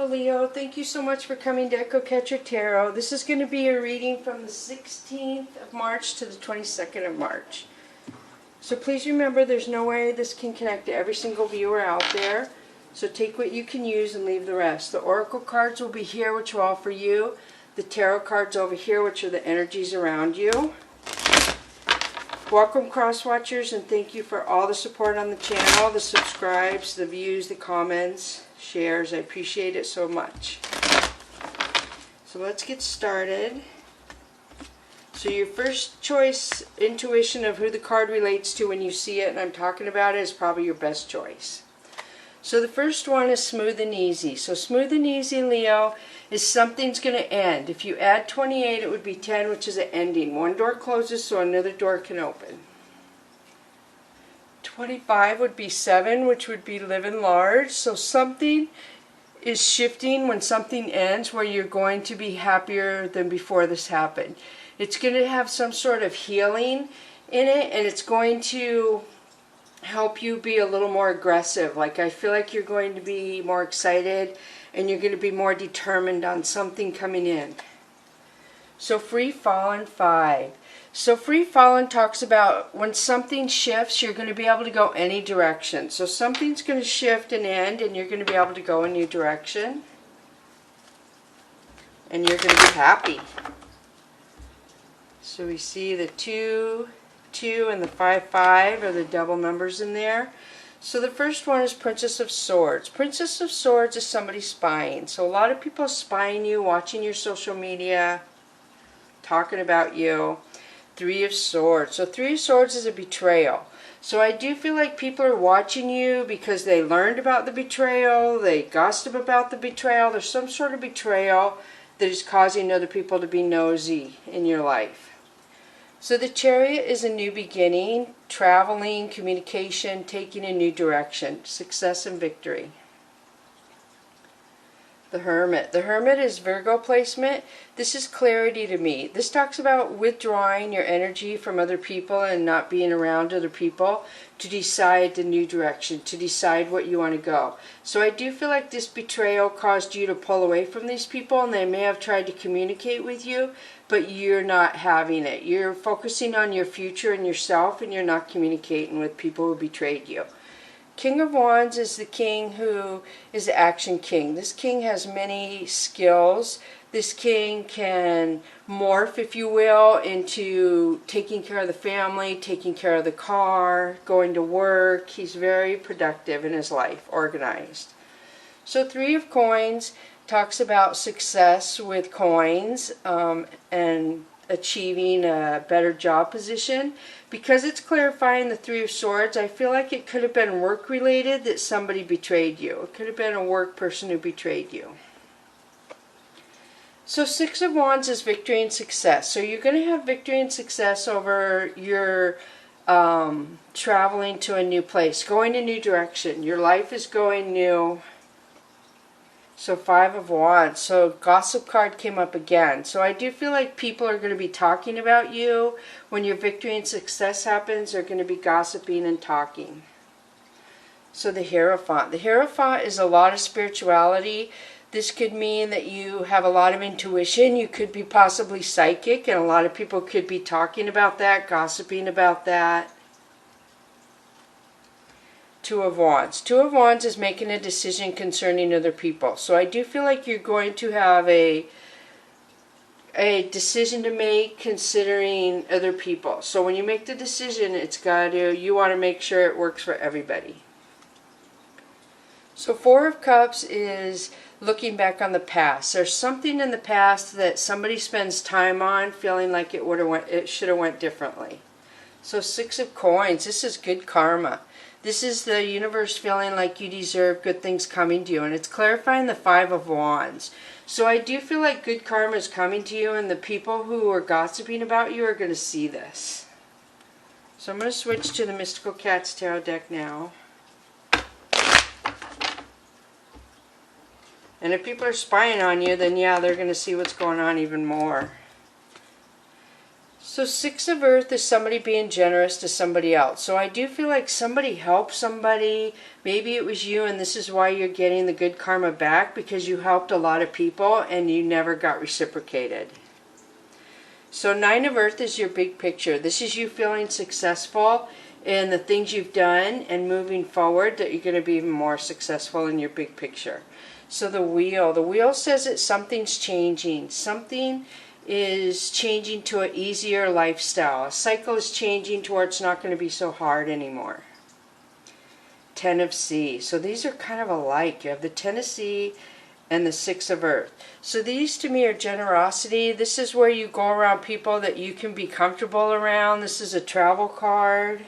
Leo. Thank you so much for coming to Echo Catcher Tarot. This is going to be a reading from the 16th of March to the 22nd of March. So please remember, there's no way this can connect to every single viewer out there. So take what you can use and leave the rest. The Oracle cards will be here, which are all for you. The Tarot cards over here, which are the energies around you. Welcome, cross watchers, and thank you for all the support on the channel, the subscribes, the views, the comments, shares. I appreciate it so much. So let's get started. So your first choice, intuition of who the card relates to when you see it, and I'm talking about it, is probably your best choice. So the first one is smooth and easy. So smooth and easy, Leo, is something's going to end. If you add 28, it would be 10, which is an ending. One door closes so another door can open. 25 would be 7, which would be living large. So something is shifting when something ends, where you're going to be happier than before this happened. It's going to have some sort of healing in it, and it's going to help you be a little more aggressive. Like, I feel like you're going to be more excited and you're going to be more determined on something coming in. So free fallen 5. So free fallen talks about when something shifts, you're going to be able to go any direction. So something's going to shift and end, and you're going to be able to go a new direction. And you're going to be happy. So we see the 2, 2, and the 5, 5 are the double numbers in there. So the first one is Princess of Swords. Princess of Swords is somebody spying. So a lot of people spying you, watching your social media, talking about you. 3 of Swords. So 3 of Swords is a betrayal. So I do feel like people are watching you because they learned about the betrayal, they gossip about the betrayal. There's some sort of betrayal that is causing other people to be nosy in your life. So the Chariot is a new beginning, traveling, communication, taking a new direction, success and victory. The Hermit. The Hermit is Virgo placement. This is clarity to me. This talks about withdrawing your energy from other people and not being around other people to decide the new direction, to decide what you want to go. So I do feel like this betrayal caused you to pull away from these people, and they may have tried to communicate with you, but you're not having it. You're focusing on your future and yourself, and you're not communicating with people who betrayed you. King of Wands is the king who is the action king. This king has many skills. This king can morph, if you will, into taking care of the family, taking care of the car, going to work. He's very productive in his life, organized. So 3 of Coins talks about success with coins and achieving a better job position. Because it's clarifying the 3 of Swords, I feel like it could have been work related that somebody betrayed you. It could have been a work person who betrayed you. So 6 of Wands is victory and success. So you're going to have victory and success over your traveling to a new place, going a new direction. Your life is going new. So 5 of Wands. So gossip card came up again. So I do feel like people are going to be talking about you. When your victory and success happens, they're going to be gossiping and talking. So the Hierophant. The Hierophant is a lot of spirituality. This could mean that you have a lot of intuition. You could be possibly psychic, and a lot of people could be talking about that, gossiping about that. 2 of Wands. 2 of Wands is making a decision concerning other people. So I do feel like you're going to have a decision to make considering other people. So when you make the decision, you want to make sure it works for everybody. So 4 of Cups is looking back on the past. There's something in the past that somebody spends time on, feeling like it should have went differently. So 6 of Coins. This is good karma. This is the universe feeling like you deserve good things coming to you. And it's clarifying the 5 of Wands. So I do feel like good karma is coming to you, and the people who are gossiping about you are going to see this. So I'm going to switch to the Mystical Cats Tarot deck now. And if people are spying on you, then yeah, they're going to see what's going on even more. So So 6 of Earth is somebody being generous to somebody else. So I do feel like somebody helped somebody. Maybe it was you, and this is why you're getting the good karma back, because you helped a lot of people and you never got reciprocated. So 9 of Earth is your big picture. This is you feeling successful in the things you've done and moving forward, that you're going to be even more successful in your big picture. So the wheel says that something's changing. Something is changing to an easier lifestyle. A cycle is changing to where it's not going to be so hard anymore. 10 of Sea. So these are kind of alike. You have the 10 of Sea and the 6 of Earth. So these to me are generosity. This is where you go around people that you can be comfortable around. This is a travel card.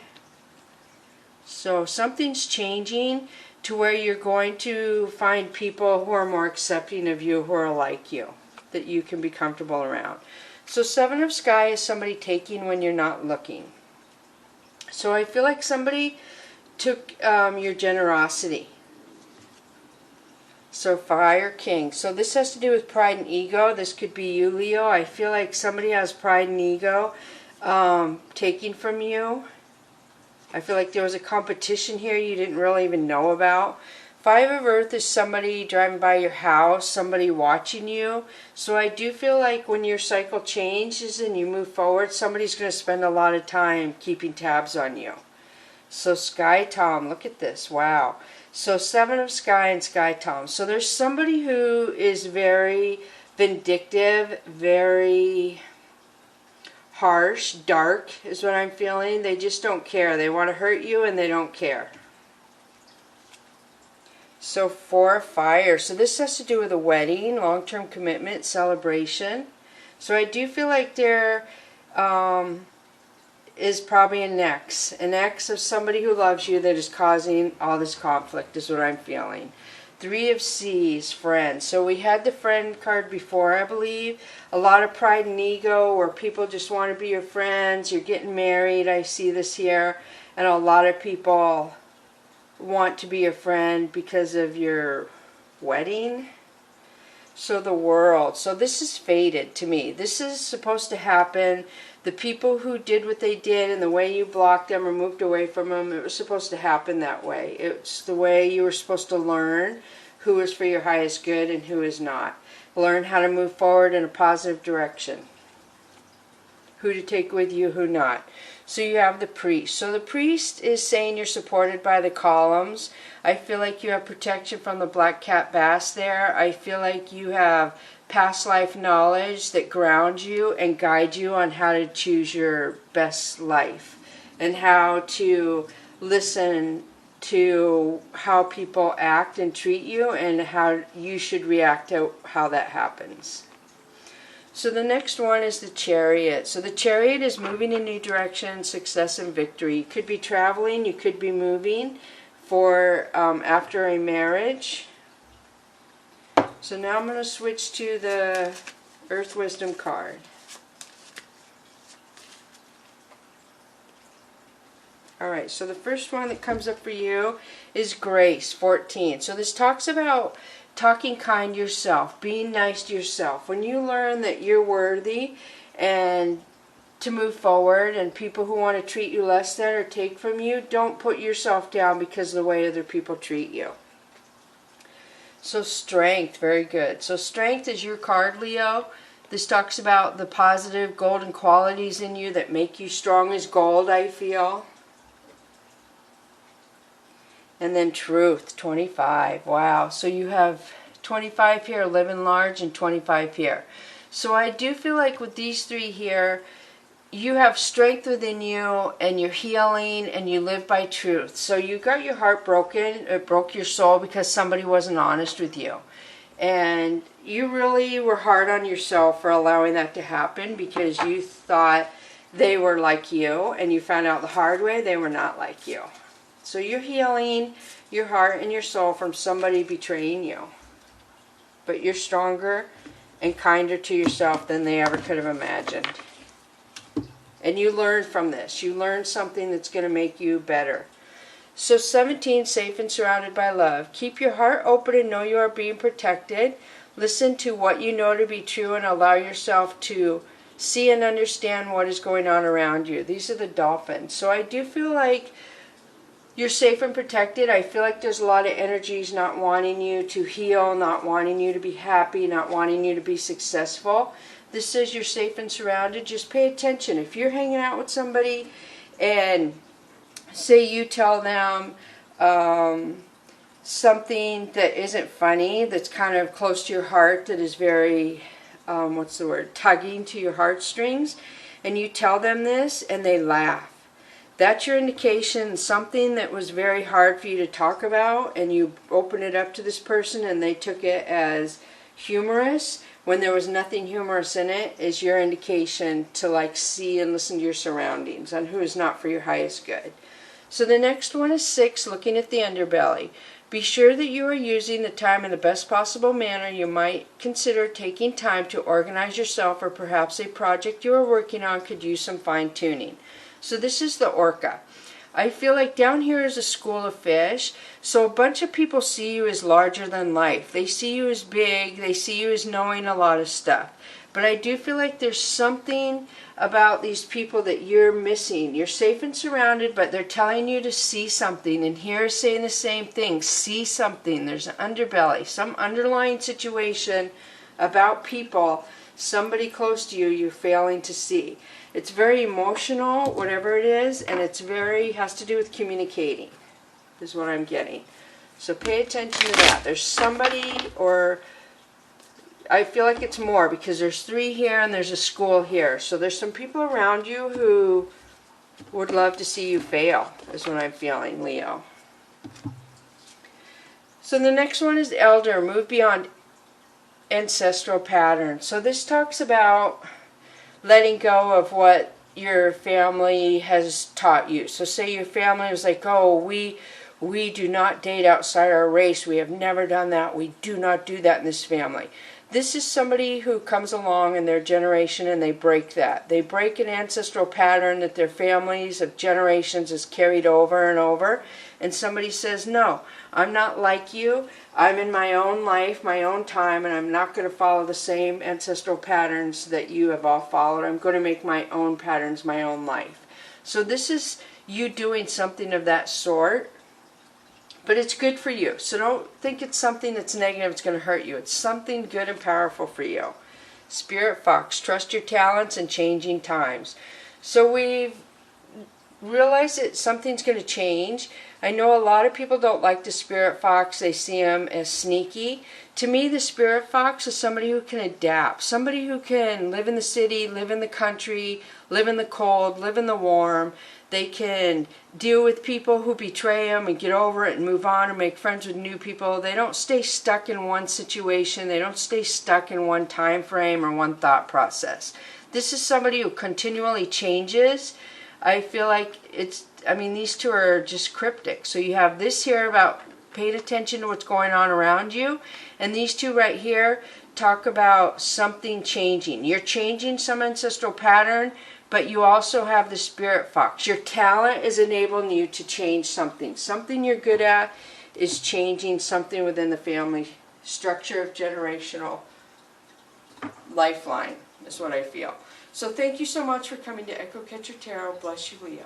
So something's changing to where you're going to find people who are more accepting of you, who are like you, that you can be comfortable around. So 7 of Sky is somebody taking when you're not looking. So I feel like somebody took your generosity. So Fire King. So this has to do with pride and ego. This could be you, Leo. I feel like somebody has pride and ego taking from you. I feel like there was a competition here you didn't really even know about. 5 of Earth is somebody driving by your house, somebody watching you. So I do feel like when your cycle changes and you move forward, somebody's going to spend a lot of time keeping tabs on you. So Sky Tom, look at this. Wow. So 7 of Sky and Sky Tom. So there's somebody who is very vindictive, very harsh, dark is what I'm feeling. They just don't care. They want to hurt you and they don't care. So 4 of Fire. So this has to do with a wedding, long-term commitment, celebration. So I do feel like there is probably an ex of somebody who loves you that is causing all this conflict is what I'm feeling. 3 of Seas, friends. So we had the friend card before, I believe. A lot of pride and ego where people just want to be your friends. You're getting married. I see this here. And a lot of people want to be your friend because of your wedding. So the World. So this is fated to me. This is supposed to happen. The people who did what they did and the way you blocked them or moved away from them, it was supposed to happen that way. It's the way you were supposed to learn who is for your highest good and who is not. Learn how to move forward in a positive direction. Who to take with you, who not. So you have the Priest. So the Priest is saying you're supported by the columns. I feel like you have protection from the black cat bass there. I feel like you have past life knowledge that grounds you and guide you on how to choose your best life and how to listen to how people act and treat you and how you should react to how that happens. So the next one is the Chariot. So the Chariot is moving in new direction, success and victory. You could be traveling, you could be moving for after a marriage. So now I'm going to switch to the Earth Wisdom card. Alright, so the first one that comes up for you is Grace, 14. So this talks about talking kind to yourself, being nice to yourself. When you learn that you're worthy and to move forward, and people who want to treat you less than or take from you, don't put yourself down because of the way other people treat you. So Strength, very good. So Strength is your card, Leo. This talks about the positive golden qualities in you that make you strong as gold, I feel. And then Truth, 25. Wow. So you have 25 here, living large, and 25 here. So I do feel like with these 3 here, you have strength within you, and you're healing, and you live by truth. So you got your heart broken. It broke your soul because somebody wasn't honest with you. And you really were hard on yourself for allowing that to happen because you thought they were like you, and you found out the hard way they were not like you. So you're healing your heart and your soul from somebody betraying you. But you're stronger and kinder to yourself than they ever could have imagined. And you learn from this. You learn something that's going to make you better. So 17, safe and surrounded by love. Keep your heart open and know you are being protected. Listen to what you know to be true and allow yourself to see and understand what is going on around you. These are the dolphins. So I do feel like you're safe and protected. I feel like there's a lot of energies not wanting you to heal, not wanting you to be happy, not wanting you to be successful. This says you're safe and surrounded. Just pay attention. If you're hanging out with somebody and say you tell them something that isn't funny, that's kind of close to your heart, that is very, what's the word, tugging to your heartstrings, and you tell them this and they laugh. That's your indication something that was very hard for you to talk about, and you open it up to this person and they took it as humorous when there was nothing humorous in it, is your indication to like see and listen to your surroundings on who is not for your highest good. So the next one is 6, looking at the underbelly. Be sure that you are using the time in the best possible manner. You might consider taking time to organize yourself, or perhaps a project you are working on could use some fine-tuning. So this is the orca. I feel like down here is a school of fish. So a bunch of people see you as larger than life. They see you as big. They see you as knowing a lot of stuff. But I do feel like there's something about these people that you're missing. You're safe and surrounded, but they're telling you to see something. And here is saying the same thing. See something. There's an underbelly, some underlying situation about people, somebody close to you, you're failing to see. It's very emotional, whatever it is, and it's very, has to do with communicating, is what I'm getting. So pay attention to that. There's somebody, or I feel like it's more, because there's 3 here and there's a school here. So there's some people around you who would love to see you fail, is what I'm feeling, Leo. So the next one is elder, move beyond ancestral patterns. So this talks about letting go of what your family has taught you. So say your family was like, oh, we do not date outside our race. We have never done that. We do not do that in this family. This is somebody who comes along in their generation and they break that. They break an ancestral pattern that their families of generations has carried over and over. And somebody says, no, I'm not like you. I'm in my own life, my own time, and I'm not going to follow the same ancestral patterns that you have all followed. I'm going to make my own patterns, my own life. So this is you doing something of that sort. But it's good for you. So don't think it's something that's negative, it's going to hurt you. It's something good and powerful for you. Spirit Fox, trust your talents and changing times. So we've realized that something's going to change. I know a lot of people don't like the Spirit Fox. They see him as sneaky. To me, the Spirit Fox is somebody who can adapt. Somebody who can live in the city, live in the country, live in the cold, live in the warm. They can deal with people who betray them and get over it and move on and make friends with new people. They don't stay stuck in one situation. They don't stay stuck in one time frame or one thought process. This is somebody who continually changes. I feel like it's, I mean, these two are just cryptic. So you have this here about paying attention to what's going on around you. And these two right here talk about something changing. You're changing some ancestral pattern, but you also have the Spirit Fox. Your talent is enabling you to change something. Something you're good at is changing something within the family structure of generational lifeline, is what I feel. So thank you so much for coming to Echo Catcher Tarot. Bless you, Leo.